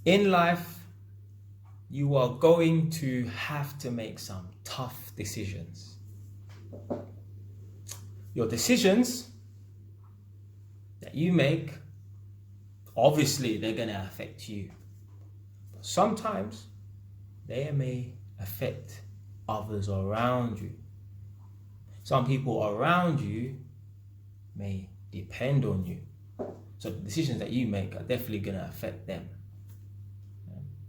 In life, you are going to have to make some tough decisions. Your decisions that you make, obviously, they're going to affect you. But sometimes they may affect others around you. Some people around you may depend on you. So the decisions that you make are definitely going to affect them.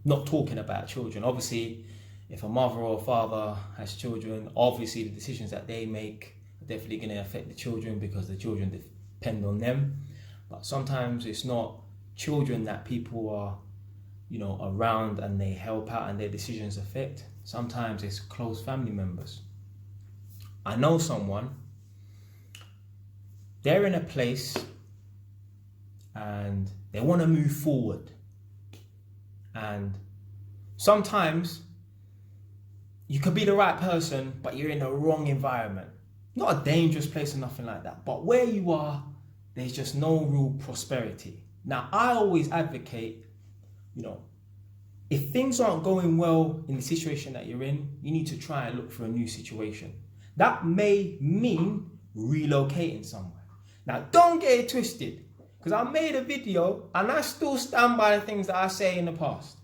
Not talking about children. Obviously, if a mother or a father has children, obviously the decisions that they make are definitely going to affect the children because the children depend on them. But sometimes it's not children that people are, around and they help out and their decisions affect. Sometimes it's close family members. I know someone, they're in a place and they want to move forward. And sometimes you could be the right person, but you're in the wrong environment. Not a dangerous place or nothing like that, but where you are, there's just no real prosperity. Now, I always advocate, if things aren't going well in the situation that you're in, you need to try and look for a new situation. That may mean relocating somewhere. Now, don't get it twisted, because I made a video and I still stand by the things that I say in the past.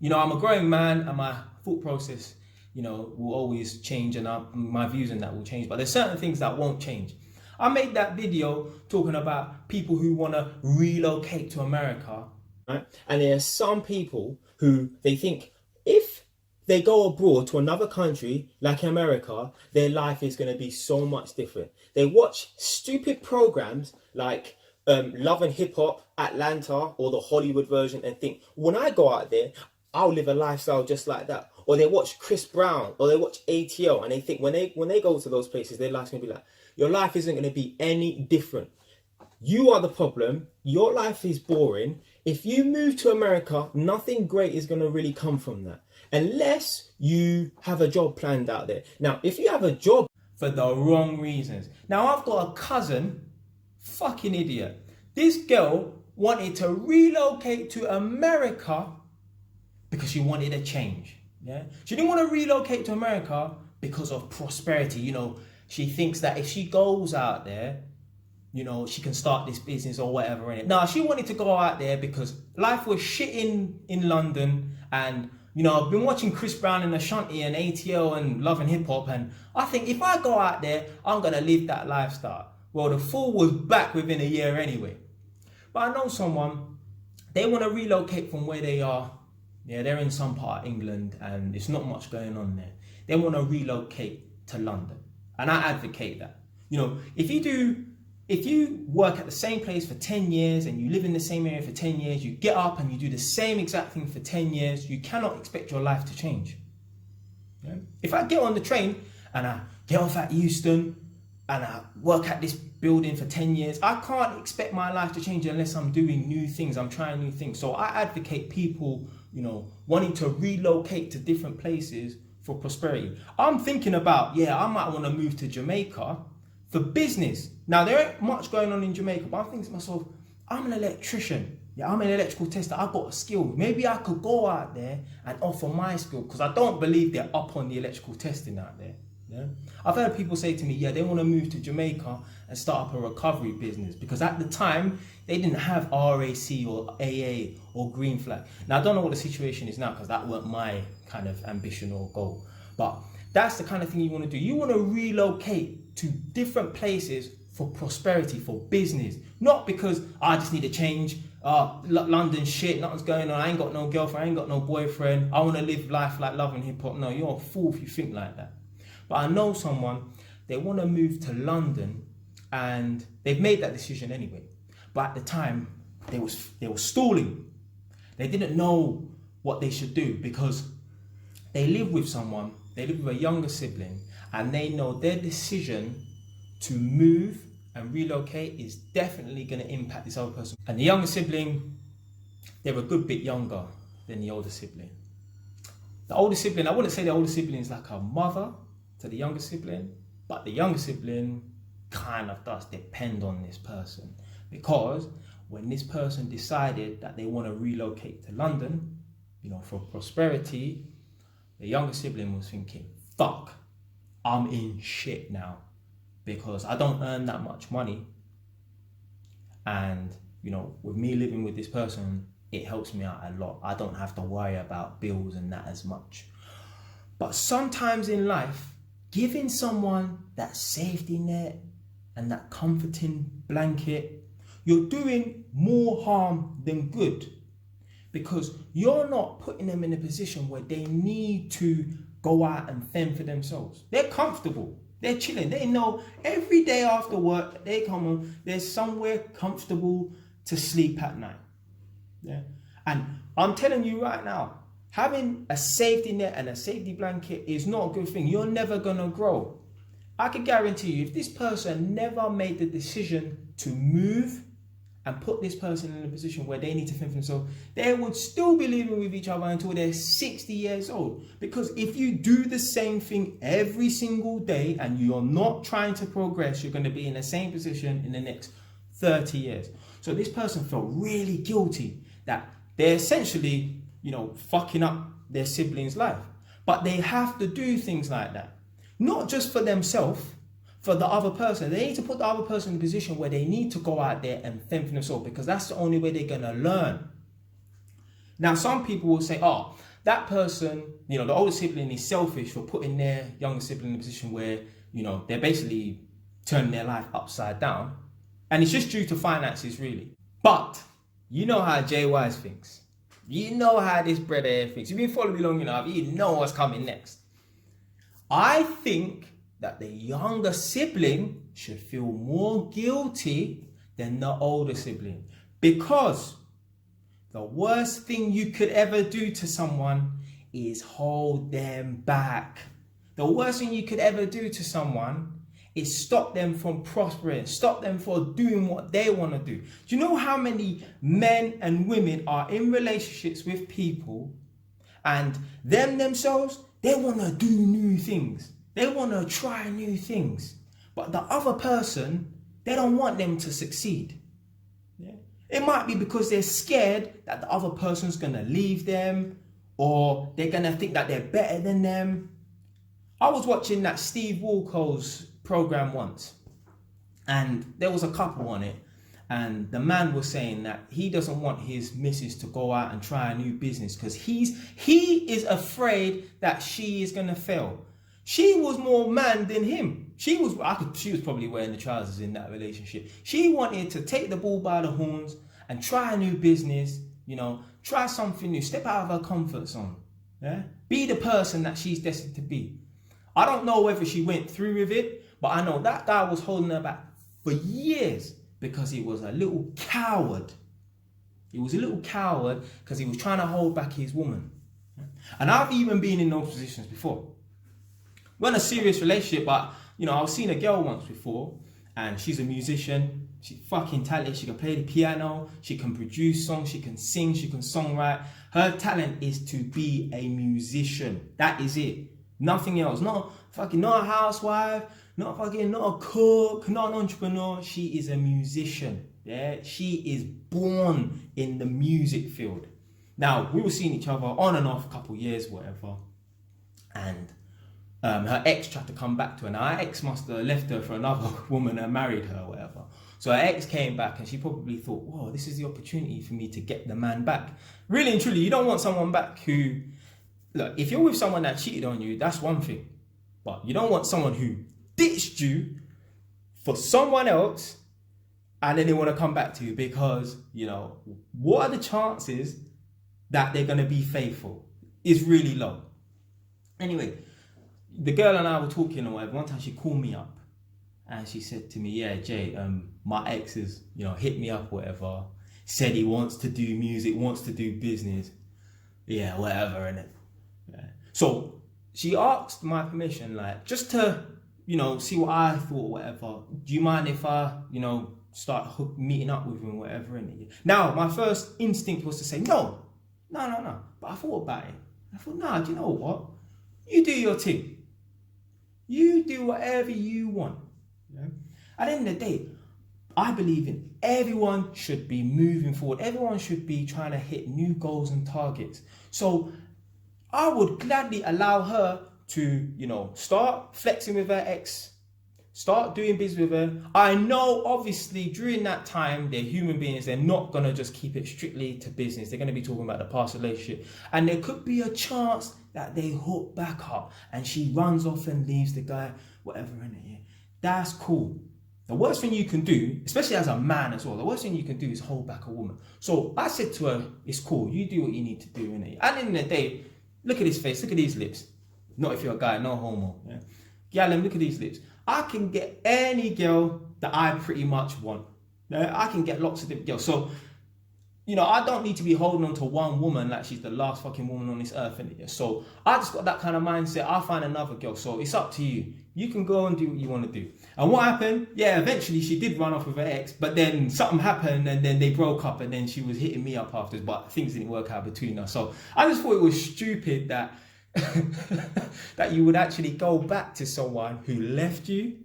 I'm a growing man and my thought process, will always change and my views on that will change. But there's certain things that won't change. I made that video talking about people who want to relocate to America. Right? And there are some people who they think if they go abroad to another country like America, their life is going to be so much different. They watch stupid programs like Love and Hip Hop, Atlanta, or the Hollywood version and think, when I go out there, I'll live a lifestyle just like that. Or they watch Chris Brown or they watch ATL and they think when they go to those places, their life's going to be like, your life isn't going to be any different. You are the problem. Your life is boring. If you move to America, nothing great is going to really come from that. Unless you have a job planned out there. Now, if you have a job for the wrong reasons. Now, I've got a cousin, fucking idiot. This girl wanted to relocate to America because she wanted a change. Yeah, she didn't want to relocate to America because of prosperity. She thinks that if she goes out there, she can start this business or whatever in it. No, she wanted to go out there because life was shit in London. And, I've been watching Chris Brown and Ashanti and ATL and Love and Hip Hop. And I think if I go out there, I'm going to live that lifestyle. Well, the fool was back within a year anyway. But I know someone, they want to relocate from where they are. Yeah, they're in some part of England and there's not much going on there. They want to relocate to London. And I advocate that. If you work at the same place for 10 years and you live in the same area for 10 years, you get up and you do the same exact thing for 10 years, you cannot expect your life to change. Yeah? If I get on the train and I get off at Euston and I work at this building for 10 years, I can't expect my life to change unless I'm doing new things, I'm trying new things. So I advocate people, wanting to relocate to different places for prosperity. I'm thinking about, I might want to move to Jamaica for business. Now, there ain't much going on in Jamaica, but I'm thinking to myself, I'm an electrician. Yeah, I'm an electrical tester. I've got a skill. Maybe I could go out there and offer my skill because I don't believe they're up on the electrical testing out there. Yeah, I've heard people say to me, they want to move to Jamaica and start up a recovery business because at the time they didn't have RAC or AA or Green Flag. Now, I don't know what the situation is now because that weren't my kind of ambition or goal, but that's the kind of thing you want to do. You want to relocate to different places for prosperity, for business, not because I just need a change. London shit, nothing's going on. I ain't got no girlfriend, I ain't got no boyfriend. I want to live life like Love and Hip Hop. No, you're a fool if you think like that. But I know someone, they want to move to London and they've made that decision anyway. But at the time, they were stalling. They didn't know what they should do because they live with someone, they live with a younger sibling, and they know their decision to move and relocate is definitely going to impact this other person. And the younger sibling, they're a good bit younger than the older sibling. The older sibling, I wouldn't say the older sibling is like a mother to the younger sibling, but the younger sibling kind of does depend on this person because when this person decided that they want to relocate to London, for prosperity, the younger sibling was thinking, fuck, I'm in shit now because I don't earn that much money. And, with me living with this person, it helps me out a lot. I don't have to worry about bills and that as much. But sometimes in life, giving someone that safety net and that comforting blanket, you're doing more harm than good, because you're not putting them in a position where they need to go out and fend for themselves. They're comfortable. They're chilling. They know every day after work, they come home, there's somewhere comfortable to sleep at night. Yeah. And I'm telling you right now, having a safety net and a safety blanket is not a good thing. You're never going to grow. I can guarantee you, if this person never made the decision to move and put this person in a position where they need to fend for themselves, they would still be living with each other until they're 60 years old. Because if you do the same thing every single day and you're not trying to progress, you're going to be in the same position in the next 30 years. So this person felt really guilty that they're essentially, fucking up their sibling's life. But they have to do things like that. Not just for themselves, for the other person. They need to put the other person in a position where they need to go out there and fend for themselves, because that's the only way they're going to learn. Now, some people will say, oh, that person, the older sibling is selfish for putting their younger sibling in a position where, they're basically turning their life upside down. And it's just due to finances, really. But you know how Jay Wise thinks. You know how this brother here thinks. You've been following me long enough. You know what's coming next. I think that the younger sibling should feel more guilty than the older sibling, because the worst thing you could ever do to someone is hold them back. The worst thing you could ever do to someone is stop them from prospering, stop them from doing what they want to do. Do you know how many men and women are in relationships with people and themselves, they want to do new things. They want to try new things. But the other person, they don't want them to succeed. Yeah? It might be because they're scared that the other person's going to leave them, or they're going to think that they're better than them. I was watching that Steve Wilko's program once, and there was a couple on it, and the man was saying that he doesn't want his missus to go out and try a new business because he is afraid that she is going to fail. She was more man than him. She was probably wearing the trousers in that relationship. She wanted to take the bull by the horns and try a new business, try something new, step out of her comfort zone. Yeah? Be the person that she's destined to be. I don't know whether she went through with it, but I know that guy was holding her back for years because he was a little coward. He was a little coward because he was trying to hold back his woman. And I've even been in those positions before. We're in a serious relationship, but I've seen a girl once before, and she's a musician. She's fucking talented. She can play the piano. She can produce songs. She can sing. She can songwrite. Her talent is to be a musician. That is it. Nothing else. Not a housewife. Not a cook. Not an entrepreneur. She is a musician. Yeah, she is born in the music field. Now, we were seeing each other on and off a couple of years, whatever, and her ex tried to come back to her. Now, her ex must have left her for another woman and married her, whatever. So her ex came back and she probably thought, whoa, this is the opportunity for me to get the man back. Really and truly, you don't want someone back who, look, if you're with someone that cheated on you, that's one thing. But you don't want someone who ditched you for someone else and then they want to come back to you, because, what are the chances that they're going to be faithful? Is really low. Anyway, the girl and I were talking or whatever. One time she called me up and she said to me, yeah, Jay, my ex has, hit me up or whatever, said he wants to do music, wants to do business. Yeah, whatever, innit? Yeah. So she asked my permission, like, just to, see what I thought, whatever. Do you mind if I, start meeting up with him, whatever, innit? Now, my first instinct was to say, no. But I thought about it. I thought, nah, do you know what? You do your thing. You do whatever you want. Yeah? At the end of the day, I believe in everyone should be moving forward. Everyone should be trying to hit new goals and targets. So I would gladly allow her to, start flexing with her ex, start doing business with her. I know obviously during that time, they're human beings. They're not going to just keep it strictly to business. They're going to be talking about the past relationship. And there could be a chance that they hook back up and she runs off and leaves the guy, whatever, in it. Yeah. That's cool. The worst thing you can do, especially as a man as well, the worst thing you can do is hold back a woman. So I said to her, it's cool. You do what you need to do, innit? At the end of the day, look at his face. Look at these lips. Not if you're a guy, no homo. Yeah, look at these lips. I can get any girl that I pretty much want. I can get lots of different girls. So, I don't need to be holding on to one woman like she's the last fucking woman on this earth. So I just got that kind of mindset. I'll find another girl. So it's up to you. You can go and do what you want to do. And what happened? Yeah, eventually she did run off with her ex, but then something happened and then they broke up and then she was hitting me up afterwards, but things didn't work out between us. So I just thought it was stupid that that you would actually go back to someone who left you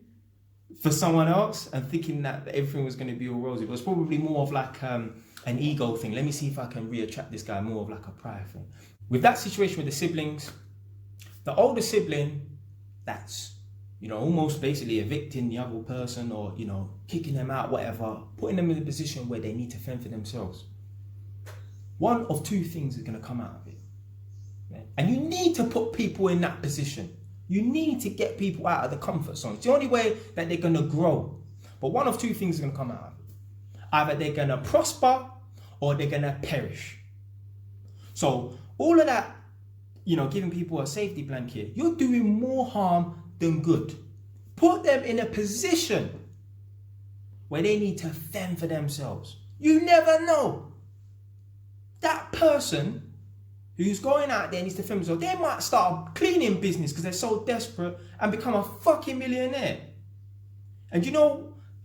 for someone else and thinking that everything was going to be all rosy. It was probably more of like an ego thing. Let me see if I can re-attract this guy, more of like a pride thing. With that situation with the siblings, the older sibling that's almost basically evicting the other person or, kicking them out, whatever, putting them in a position where they need to fend for themselves. One of two things is going to come out of it. Yeah? And you need to put people in that position. You need to get people out of the comfort zone. It's the only way that they're going to grow. But one of two things is going to come out of it. Either they're going to prosper or they're going to perish. So all of that, giving people a safety blanket, you're doing more harm than good. Put them in a position where they need to fend for themselves. You never know. That person who's going out there needs to fend for themselves. They might start a cleaning business because they're so desperate and become a fucking millionaire. And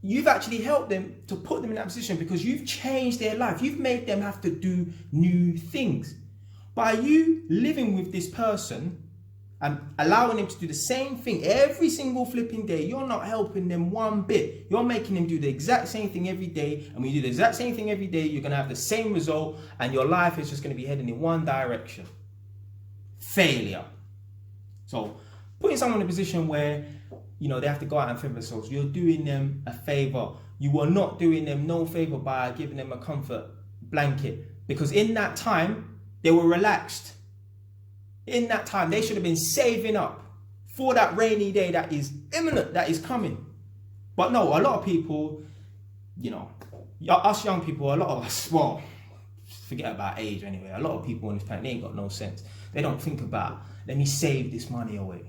you've actually helped them to put them in that position because you've changed their life. You've made them have to do new things. By you living with this person and allowing them to do the same thing every single flipping day, you're not helping them one bit. You're making them do the exact same thing every day. And when you do the exact same thing every day, you're going to have the same result and your life is just going to be heading in one direction. Failure. So putting someone in a position where, they have to go out and fend themselves, you're doing them a favor. You are not doing them no favor by giving them a comfort blanket. Because in that time, they were relaxed. In that time, they should have been saving up for that rainy day that is imminent, that is coming. But no, a lot of people, us young people, a lot of us, well, forget about age anyway. A lot of people on this planet, they ain't got no sense. They don't think about, let me save this money away.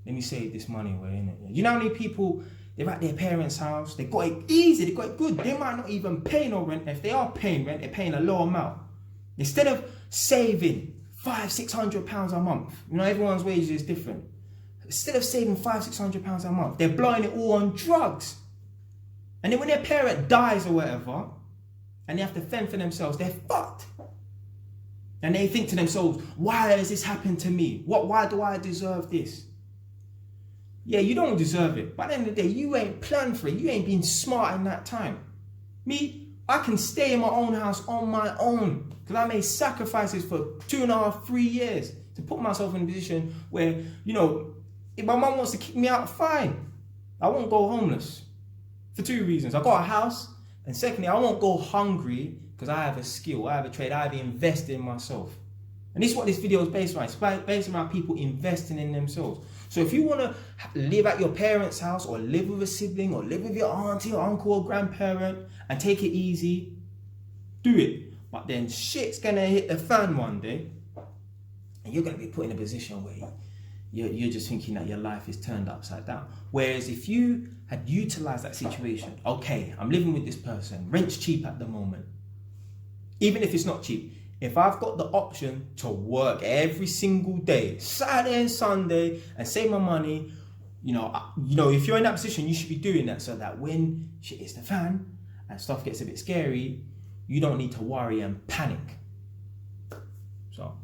Let me save this money away, innit? You know how many people, they're at their parents' house, they got it easy, they got it good. They might not even pay no rent. If they are paying rent, they're paying a low amount. Instead of saving £500-600 a month, everyone's wages is different. Instead of saving £500-600 a month, they're blowing it all on drugs. And then when their parent dies or whatever, and they have to fend for themselves, they're fucked. And they think to themselves, why has this happened to me? Why do I deserve this? Yeah, you don't deserve it. But at the end of the day, you ain't planned for it. You ain't been smart in that time. Me, I can stay in my own house on my own because I made sacrifices for 2.5, 3 years to put myself in a position where, if my mum wants to kick me out, fine. I won't go homeless for two reasons. I got a house, and secondly, I won't go hungry because I have a skill, I have a trade, I have invested in myself. And this is what this video is based around. It's based around people investing in themselves. So if you want to live at your parents' house or live with a sibling or live with your auntie or uncle or grandparent and take it easy, do it. But then shit's going to hit the fan one day and you're going to be put in a position where you're just thinking that your life is turned upside down. Whereas if you had utilized that situation, okay, I'm living with this person, rent's cheap at the moment. Even if it's not cheap, if I've got the option to work every single day, Saturday and Sunday, and save my money, if you're in that position, you should be doing that so that when shit hits the fan and stuff gets a bit scary, you don't need to worry and panic. So,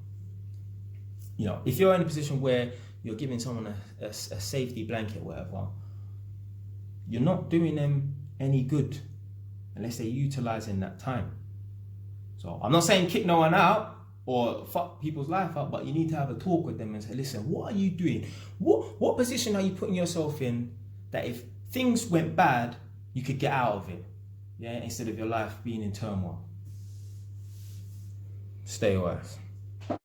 if you're in a position where you're giving someone a safety blanket, whatever, you're not doing them any good. unless they're utilizing that time. So I'm not saying kick no one out or fuck people's life up, but you need to have a talk with them and say, listen, what are you doing? What position are you putting yourself in that if things went bad, you could get out of it? Yeah, instead of your life being in turmoil. Stay wise.